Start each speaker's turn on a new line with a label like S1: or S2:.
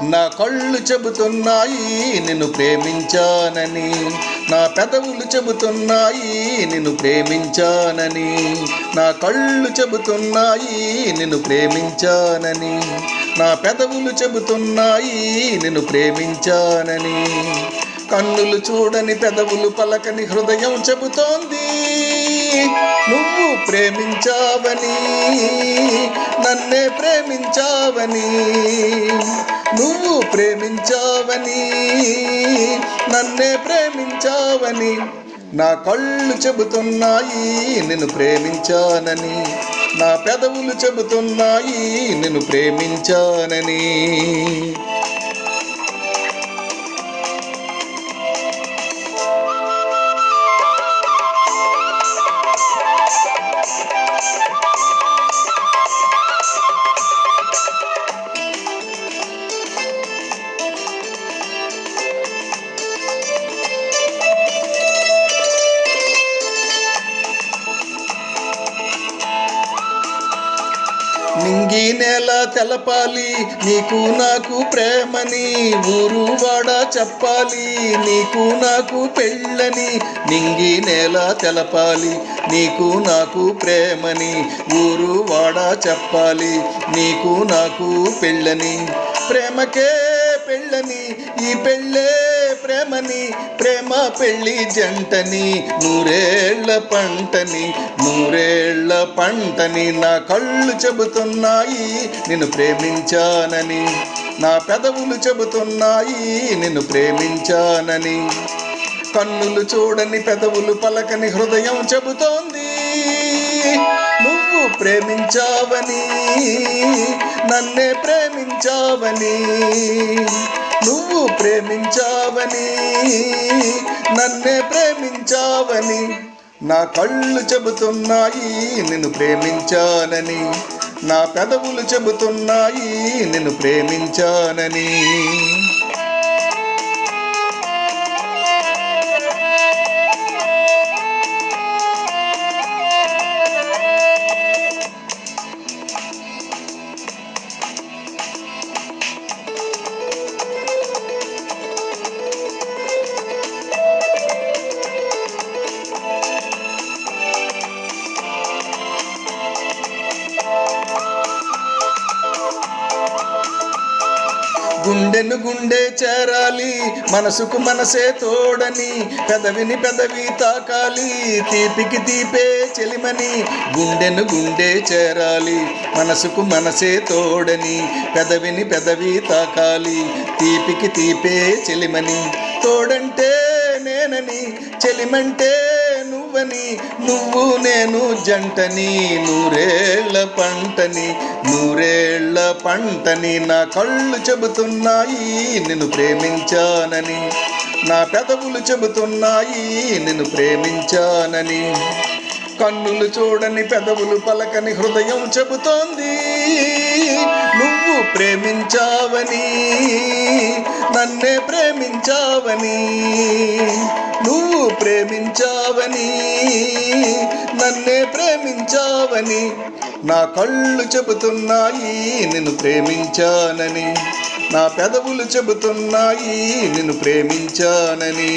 S1: నా కళ్ళు చెబుతున్నాయి నిన్ను ప్రేమించానని, నా పెదవులు చెబుతున్నాయి నిన్ను ప్రేమించానని, నా కళ్ళు చెబుతున్నాయి నిన్ను ప్రేమించానని, నా పెదవులు చెబుతున్నాయి నిన్ను ప్రేమించానని. కన్నులు చూడని పెదవులు పలకని హృదయం చెబుతోంది నువ్వు ప్రేమించావని, నన్నే ప్రేమించావని, నువ్వు ప్రేమించావని, నన్నే ప్రేమించావని. నా కళ్ళు చెబుతున్నాయి నిన్ను ప్రేమించానని, నా పెదవులు చెబుతున్నాయి నిన్ను ప్రేమించానని. నింగి నేల తెలపాలి నీకు నాకు ప్రేమని, ఊరు వాడ చెప్పాలి నీకు నాకు పెళ్ళని. నింగి నేల తెలపాలి నీకు నాకు ప్రేమని, ఊరు వాడ చెప్పాలి నీకు నాకు పెళ్ళని. ప్రేమకే పెళ్ళని ఈ పెళ్ళే ప్రేమని, ప్రేమ పెళ్ళి జంటని, నూరేళ్ల పంటని, నూరేళ్ల పంటని. నా కళ్ళు చెబుతున్నాయి నిన్ను ప్రేమించానని, నా పెదవులు చెబుతున్నాయి నిన్ను ప్రేమించానని. కన్నులు చూడని పెదవులు పలకని హృదయం చెబుతోంది నువ్వు ప్రేమించావని, నన్నే ప్రేమించావని, నువ్వు ప్రేమించావని, నన్నే ప్రేమించావని. నా కళ్ళు చెబుతున్నాయి నిన్ను ప్రేమించానని, నా పెదవులు చెబుతున్నాయి నిన్ను ప్రేమించానని. గుండెను గుండె చేరాలి మనసుకు మనసే తోడని, పెదవిని పెదవి తాకాలి తీపికి తీపే చెలిమని. గుండెను గుండె చేరాలి మనసుకు మనసే తోడని, పెదవిని పెదవి తాకాలి తీపికి తీపే చెలిమని. తోడంటే నేనని, చెలిమంటే నువ్వని, నువ్వు నేను జంటని, నూరేళ్ల పంటని, నూరేళ్ల పంటని. నా కళ్ళు చెబుతున్నాయి నిన్ను ప్రేమించానని, నా పెదవులు చెబుతున్నాయి నిన్ను ప్రేమించానని. కన్నులు చూడని పెదవులు పలకని హృదయం చెబుతోంది నువ్వు ప్రేమించావని, నన్నే ప్రేమించావని, నువ్వు ప్రేమించావని, నన్నే ప్రేమించావని. నా కళ్ళు చెబుతున్నాయి నిన్ను ప్రేమించానని, నా పెదవులు చెబుతున్నాయి నిన్ను ప్రేమించానని.